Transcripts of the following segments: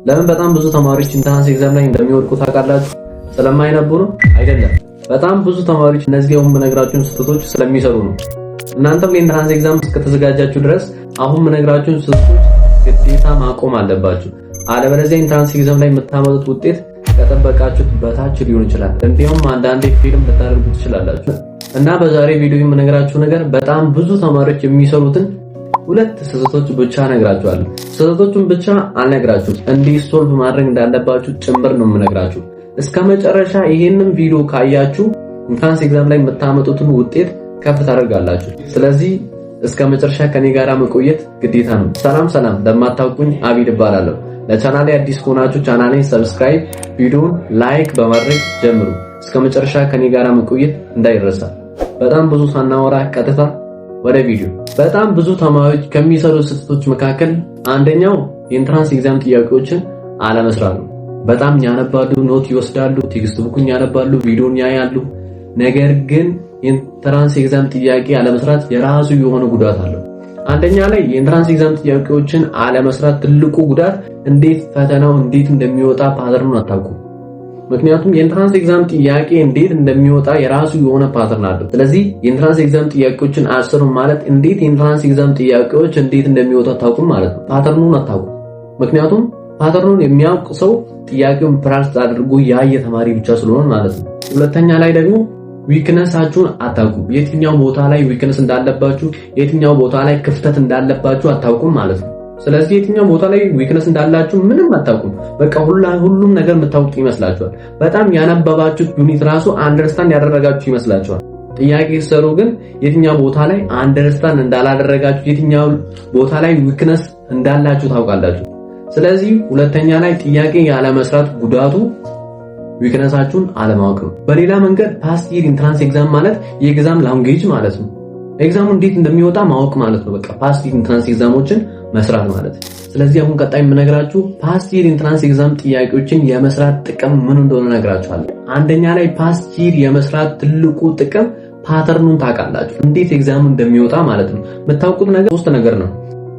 ለምን በጣም ብዙ ተማሪዎች ኢንትራንስ ኤግዛም ላይ እንደሚወድቁ ታውቃላችሁ? ስለማይነቡ ነው? አይደለም። በጣም ብዙ ተማሪዎች እነዚህው የምነግራችሁን ስህተቶች ስለሚሰሩ ነው። እናንተም ለኢንትራንስ ኤግዛም እስከተዘጋጃችሁ ድረስ አሁን የምነግራችሁን ስህተቶች ግዴታ ማቆም አለባችሁ። አለበለዚያ ኢንትራንስ ኤግዛም ላይ የምታመጡት ውጤት ከጠበቃችሁት በታች ሊሆን ይችላል። እንዲሁም አንዳንዴ ፌልም ልታደርጉ ትችላላችሁ። እና በዛሬ ቪዲዮ የምነግራችሁ ነገር በጣም ብዙ ተማሪዎች የሚሰሩትን ሁለት ስህተቶች ብቻ እነግራችኋለሁ። ስህተቶቹን ብቻ አልነግራችሁም፣ እንዴት ሶልቭ ማድረግ እንዳለባችሁ ጭምር ነው የምነግራችሁ። እስከመጨረሻ ይሄንን ቪዲዮ ካያችሁ ኢንትራንስ ኤግዛም ላይ የምታመጡትን ውጤት ከፍ ታደርጋላችሁ። ስለዚህ እስከመጨረሻ ከኔ ጋር መቆየት ግዴታ ነው። ሰላም፣ ለማታውቁኝ አቢድ እባላለሁ። ለቻናሌ አዲስ ከሆናችሁ ቻናሌን ሰብስክራይብ፣ ቪዲዮውን ላይክ በማድረግ ጀምሩ። እስከመጨረሻ ከኔ ጋር መቆየት እንዳይረሳ። በጣም ብዙ ሳናወራ ቀጥታ ወደ ቪዲዮ። በጣም ብዙ ተማሪዎች ከሚሰሩ ስህተቶች መካከል አንደኛው የኢንትራንስ ኤግዛም ጥያቄዎችን አለመስራት ነው። በጣም ያነባሉ፣ ኖት ይወስዳሉ፣ ቴክስት ቡክን ያነባሉ፣ ቪዲዮን ያያሉ። ነገር ግን የኢንትራንስ ኤግዛም ጥያቄ አለመስራት የራሱ የሆነ ጉዳት አለው። አንደኛ ላይ የኢንትራንስ ኤግዛም ጥያቄዎችን አለመስራት ትልቁ ጉዳት እንዴት ፈተናው እንዴት እንደሚወጣ ፓተርኑን አታውቁም። ምክንያቱም የኢንትራንስ ኤግዛም ጥያቄ እንዴት እንደሚወጣ የራሱ የሆነ ፓተርን አለው። ስለዚህ የኢንትራንስ ኤግዛም ጥያቄዎችን አልሰሩም ማለት እንዴት የኢንትራንስ ኤግዛም ጥያቄዎች እንዴት እንደሚወጡ አታውቁም ማለት ነው። ፓተርኑን አታውቁም። ምክንያቱም ፓተርኑን የሚያውቅ ሰው ጥያቄውን ፕራክቲስ አድርጎ ያየ ተማሪ ብቻ ስለሆነ ማለት ነው። ሁለተኛ ላይ ደግሞ ዊክነሳችሁን አታውቁም። የትኛው ቦታ ላይ ዊክነስ እንዳለባችሁ፣ የትኛው ቦታ ላይ ክፍተት እንዳለባችሁ አታውቁም ማለት ነው። ስለዚህ የትኛው ቦታ ላይ ዊክነስ እንዳላችሁ ምንም አታውቁም። በቃ ሁሉም ነገር የምታውቁ ይመስላችኋል። በጣም ያነበባችሁት ዩኒት ራሱ አንደርስታንድ ያደረጋችሁ ይመስላችኋል። ጥያቄ ሲሰሩ ግን የትኛው ቦታ ላይ አንደርስታንድ እንዳላደረጋችሁ፣ የትኛው ቦታ ላይ ዊክነስ እንዳላችሁ ታውቃላችሁ። ስለዚህ ሁለተኛ ላይ ጥያቄ ያለ መስራት ጉዳቱ ዊክነሳችሁን አለማወቅ ነው። በሌላ መንገድ ፓስት ይር ኢንትራንስ ኤግዛም ማለት የኤግዛም ላንጉዌጅ ማለት ነው። ኤግዛሙ እንዴት እንደሚወጣ ማወቅ ማለት ነው። በቃ ፓስት ይር ኢንትራንስ ኤግዛሞችን መስራት ማለት። ስለዚህ አሁን ቀጣይ የምነግራችሁ ፓስት ይር ኢንትራንስ ኤግዛም ጥያቄዎችን የመስራት ጥቅም ምን እንደሆነ እነግራችኋለሁ። አንደኛ ላይ ፓስት ይር የመስራት ትልቁ ጥቅም ፓተርኑን ታውቃላችሁ፣ እንዴት ኤግዛሙ እንደሚወጣ ማለት ነው። የምታውቁት ነገር ሶስት ነገር ነው።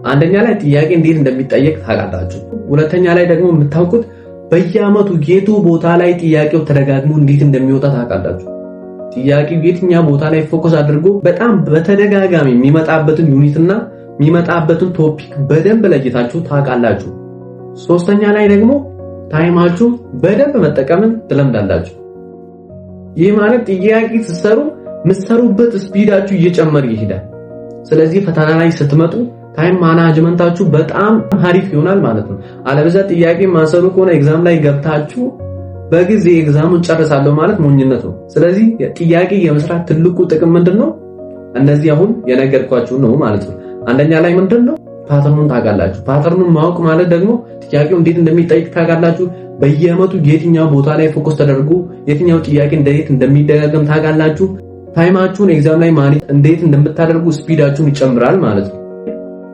አንደኛ ላይ ጥያቄ እንዴት እንደሚጠየቅ ታውቃላችሁ። ሁለተኛ ላይ ደግሞ የምታውቁት በየአመቱ የቱ ቦታ ላይ ጥያቄው ተደጋግሞ እንዴት እንደሚወጣ ታውቃላችሁ። ጥያቄው የትኛው ቦታ ላይ ፎከስ አድርጎ በጣም በተደጋጋሚ የሚመጣበትን ዩኒትና የሚመጣበትን ቶፒክ በደንብ ለይታችሁ ታውቃላችሁ። ሶስተኛ ላይ ደግሞ ታይማችሁ በደንብ መጠቀምን ትለምዳላችሁ። ይህ ማለት ጥያቄ ስትሰሩ የምትሰሩበት ስፒዳችሁ እየጨመረ ይሄዳል። ስለዚህ ፈተና ላይ ስትመጡ ታይም ማናጅመንታችሁ በጣም አሪፍ ይሆናል ማለት ነው። አለበለዚያ ጥያቄ ማሰሩ ከሆነ ኤግዛም ላይ ገብታችሁ በጊዜ ኤግዛሙን ጨርሳለሁ ማለት ሞኝነት ነው። ስለዚህ ጥያቄ የመስራት ትልቁ ጥቅም ምንድነው? እነዚህ አሁን የነገርኳችሁ ነው ማለት ነው። አንደኛ ላይ ምንድነው? ፓተርኑን ታውቃላችሁ። ፓተርኑን ማወቅ ማለት ደግሞ ጥያቄው እንዴት እንደሚጠይቅ ታውቃላችሁ። በየአመቱ የትኛው ቦታ ላይ ፎከስ ተደርጎ የትኛው ጥያቄ እንዴት እንደሚደጋገም ታውቃላችሁ። ታይማችሁን ኤግዛም ላይ ማኔጅ እንዴት እንደምታደርጉ ስፒዳችሁን ይጨምራል ማለት ነው።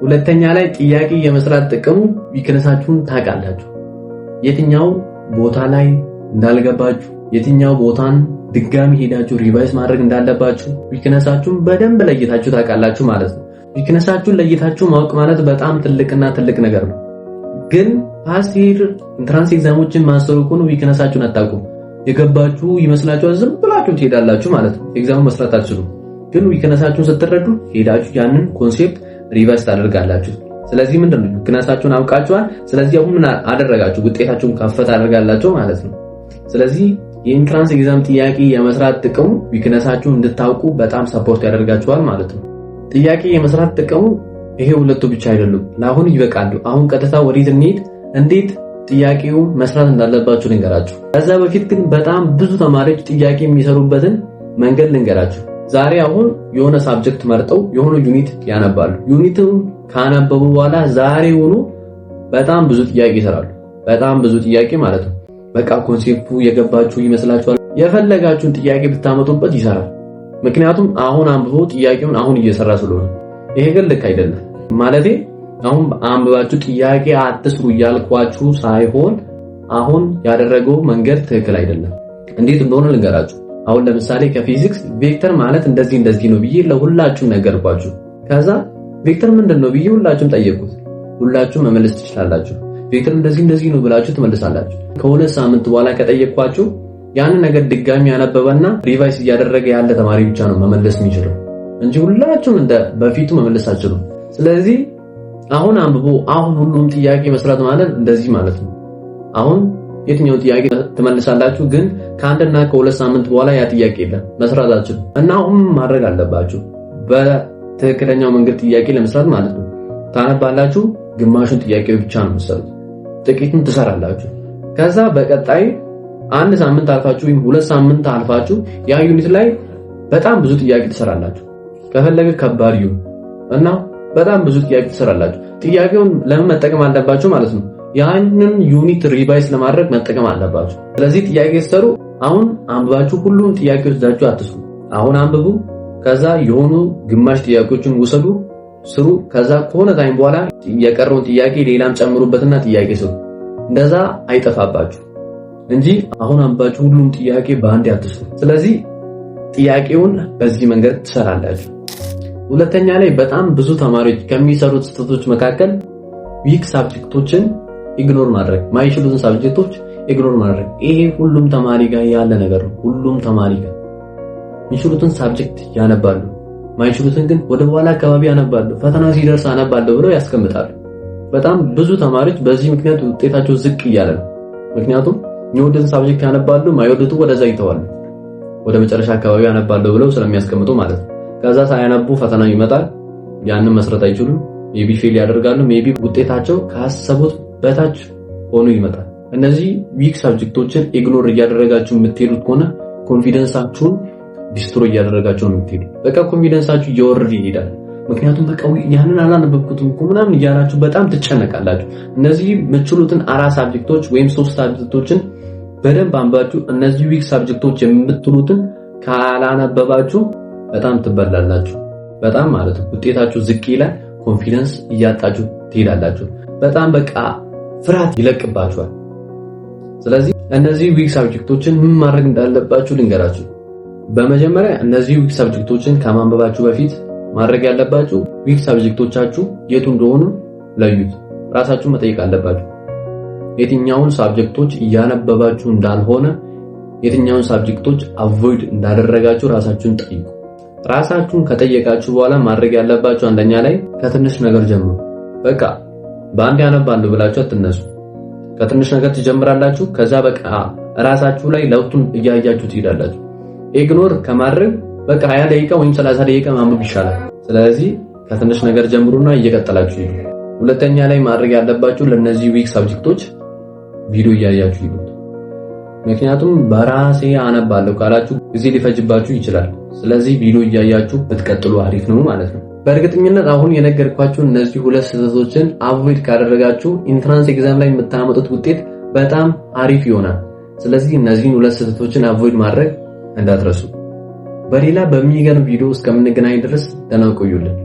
ሁለተኛ ላይ ጥያቄ የመስራት ጥቅሙ ዊክነሳችሁን ታውቃላችሁ። የትኛው ቦታ ላይ እንዳልገባችሁ፣ የትኛው ቦታን ድጋሚ ሄዳችሁ ሪቫይዝ ማድረግ እንዳለባችሁ ዊክነሳችሁን በደንብ ለይታችሁ ታውቃላችሁ ማለት ነው። ዊክነሳችሁን ለይታችሁ ማወቅ ማለት በጣም ትልቅና ትልቅ ነገር ነው። ግን ፓስት ይር ኢንትራንስ ኤግዛሞችን ማሰሩ ከሆነ ዊክነሳችሁን አታውቁም። የገባችሁ ይመስላችኋል፣ ዝም ብላችሁ ትሄዳላችሁ ማለት ነው። ኤግዛሙን መስራት አትችሉም። ግን ዊክነሳችሁን ስትረዱ ሄዳችሁ ያንን ኮንሴፕት ሪቨርስ ታደርጋላችሁ። ስለዚህ ምንድነው ዊክነሳችሁን አውቃችኋል። ስለዚህ አሁን ምን አደረጋችሁ? ውጤታችሁን ከፍ ታደርጋላችሁ ማለት ነው። ስለዚህ የኢንትራንስ ኤግዛም ጥያቄ የመስራት ጥቅሙ ዊክነሳችሁን እንድታውቁ በጣም ሰፖርት ያደርጋችኋል ማለት ነው። ጥያቄ የመስራት ጥቅሙ ይሄ ሁለቱ ብቻ አይደሉም። ለአሁን ይበቃሉ። አሁን ቀጥታ ወዴት እንሂድ? እንዴት ጥያቄው መስራት እንዳለባችሁ ልንገራችሁ። ከዛ በፊት ግን በጣም ብዙ ተማሪዎች ጥያቄ የሚሰሩበትን መንገድ ልንገራችሁ። ዛሬ አሁን የሆነ ሳብጀክት መርጠው የሆነ ዩኒት ያነባሉ። ዩኒትን ካነበቡ በኋላ ዛሬውኑ በጣም ብዙ ጥያቄ ይሰራሉ። በጣም ብዙ ጥያቄ ማለት ነው። በቃ ኮንሴፕቱ የገባችሁ ይመስላችኋል። የፈለጋችሁን ጥያቄ ብታመጡበት ይሰራል። ምክንያቱም አሁን አንብቦ ጥያቄውን አሁን እየሰራ ስለሆነ። ይሄ ግን ልክ አይደለም። ማለቴ አሁን አንብባችሁ ጥያቄ አትስሩ እያልኳችሁ ሳይሆን አሁን ያደረገው መንገድ ትክክል አይደለም። እንዴት እንደሆነ ልንገራችሁ። አሁን ለምሳሌ ከፊዚክስ ቬክተር ማለት እንደዚህ ነው ብዬ ለሁላችሁም ነገርኳችሁ። ከዛ ቬክተር ምንድነው ብዬ ሁላችሁም ጠየቁት። ሁላችሁም መመለስ ትችላላችሁ። ቬክተር እንደዚህ ነው ብላችሁ ትመልሳላችሁ። ከሁለት ሳምንት በኋላ ከጠየቅኳችሁ ያንን ነገር ድጋሚ ያነበበና ሪቫይስ እያደረገ ያለ ተማሪ ብቻ ነው መመለስ የሚችለው እንጂ ሁላችሁም እንደ በፊቱ መመለስ አትችሉም። ስለዚህ አሁን አንብቦ አሁን ሁሉም ጥያቄ መስራት ማለት እንደዚህ ማለት ነው። አሁን የትኛው ጥያቄ ትመልሳላችሁ፣ ግን ከአንድና ከሁለት ሳምንት በኋላ ያ ጥያቄ የለም መስራት አትችሉም። እና አሁን ማድረግ አለባችሁ በትክክለኛው መንገድ ጥያቄ ለመስራት ማለት ነው። ታነባላችሁ፣ ግማሹን ጥያቄ ብቻ ነው የምትሰሩት፣ ጥቂቱን ትሰራላችሁ። ከዛ በቀጣይ አንድ ሳምንት አልፋችሁ ወይም ሁለት ሳምንት አልፋችሁ ያ ዩኒት ላይ በጣም ብዙ ጥያቄ ትሰራላችሁ። ከፈለገ ከባድ ይሁን እና በጣም ብዙ ጥያቄ ትሰራላችሁ። ጥያቄውን ለምን መጠቀም አለባችሁ ማለት ነው? ያንን ዩኒት ሪቫይስ ለማድረግ መጠቀም አለባችሁ። ስለዚህ ጥያቄ ሲሰሩ አሁን አንብባችሁ ሁሉም ጥያቄ ወስዳችሁ አትስሩ። አሁን አንብቡ፣ ከዛ የሆኑ ግማሽ ጥያቄዎችን ውሰዱ፣ ስሩ። ከዛ ከሆነ ታይም በኋላ የቀረውን ጥያቄ ሌላም ጨምሩበትና ጥያቄ ስሩ። እንደዛ አይጠፋባችሁ እንጂ አሁን አንብባችሁ ሁሉም ጥያቄ በአንድ አትስሩ። ስለዚህ ጥያቄውን በዚህ መንገድ ትሰራላችሁ። ሁለተኛ ላይ በጣም ብዙ ተማሪዎች ከሚሰሩት ስህተቶች መካከል ዊክ ሳብጀክቶችን ኢግኖር ማድረግ፣ ማይችሉትን ሳብጀክቶች ኢግኖር ማድረግ። ይሄ ሁሉም ተማሪ ጋር ያለ ነገር ነው። ሁሉም ተማሪ ጋር የሚችሉትን ሳብጀክት ያነባሉ፣ ማይችሉትን ግን ወደ በኋላ አካባቢ ያነባሉ፣ ፈተና ሲደርስ አነባለሁ ብለው ያስቀምጣሉ። በጣም ብዙ ተማሪዎች በዚህ ምክንያት ውጤታቸው ዝቅ እያለ ነው። ምክንያቱም የሚወዱትን ሳብጀክት ያነባሉ፣ ማይወዱት ወደዛ ይተዋሉ፣ ወደ መጨረሻ አካባቢ ያነባለሁ ብለው ስለሚያስቀምጡ ማለት ነው። ከዛ ሳያነቡ ፈተና ይመጣል፣ ያንን መስራት አይችሉም፣ ሜቢ ፌል ያደርጋሉ፣ ሜቢ ውጤታቸው ካሰቡት በታች ሆኖ ይመጣል። እነዚህ ዊክ ሳብጀክቶችን ኢግኖር እያደረጋችሁ የምትሄዱት ከሆነ ኮንፊደንሳችሁን ዲስትሮይ እያደረጋችሁ ነው የምትሄዱት። በቃ ኮንፊደንሳችሁ እየወረደ ይሄዳል። ምክንያቱም በቃ ያንን አላነበብኩትም እኮ ምናምን እያላችሁ በጣም ትጨነቃላችሁ። እነዚህ የምትችሉትን 4 ሳብጀክቶች ወይም 3 ሳብጀክቶችን በደንብ አንባችሁ እነዚህ ዊክ ሳብጀክቶች የምትሉትን ካላነበባችሁ በጣም ትበላላችሁ። በጣም ማለት ነው ውጤታችሁ ዝቅ ይላል። ኮንፊደንስ እያጣችሁ ትሄዳላችሁ። በጣም በቃ ፍርሃት ይለቅባችኋል። ስለዚህ እነዚህ ዊክ ሳብጀክቶችን ምን ማድረግ እንዳለባችሁ ልንገራችሁ። በመጀመሪያ እነዚህ ዊክ ሳብጀክቶችን ከማንበባችሁ በፊት ማድረግ ያለባችሁ ዊክ ሳብጀክቶቻችሁ የቱ እንደሆኑ ለዩት። ራሳችሁን መጠየቅ አለባችሁ። የትኛውን ሳብጀክቶች እያነበባችሁ እንዳልሆነ፣ የትኛውን ሳብጀክቶች አቮይድ እንዳደረጋችሁ ራሳችሁን ጠይቁ። ራሳችሁን ከጠየቃችሁ በኋላ ማድረግ ያለባችሁ አንደኛ ላይ ከትንሽ ነገር ጀምሩ። በቃ በአንድ ያነባለሁ ብላችሁ አትነሱ። ከትንሽ ነገር ትጀምራላችሁ። ከዛ በቃ ራሳችሁ ላይ ለውጡን እያያችሁ ትሄዳላችሁ። ኢግኖር ከማድረግ በቃ 20 ደቂቃ ወይም 30 ደቂቃ ማንበብ ይሻላል። ስለዚህ ከትንሽ ነገር ጀምሩና እየቀጠላችሁ ይሄዱ። ሁለተኛ ላይ ማድረግ ያለባችሁ ለነዚህ ዊክ ሳብጀክቶች ቪዲዮ እያያችሁ ይሄዱ። ምክንያቱም በራሴ አነባለሁ ካላችሁ ጊዜ ሊፈጅባችሁ ይችላል። ስለዚህ ቪዲዮ እያያችሁ ብትቀጥሉ አሪፍ ነው ማለት ነው። በእርግጠኝነት አሁን የነገርኳችሁ እነዚህ ሁለት ስህተቶችን አቮይድ ካደረጋችሁ ኢንትራንስ ኤግዛም ላይ የምታመጡት ውጤት በጣም አሪፍ ይሆናል። ስለዚህ እነዚህን ሁለት ስህተቶችን አቮይድ ማድረግ እንዳትረሱ። በሌላ በሚገርም ቪዲዮ እስከምንገናኝ ድረስ ደህና ቆዩልን።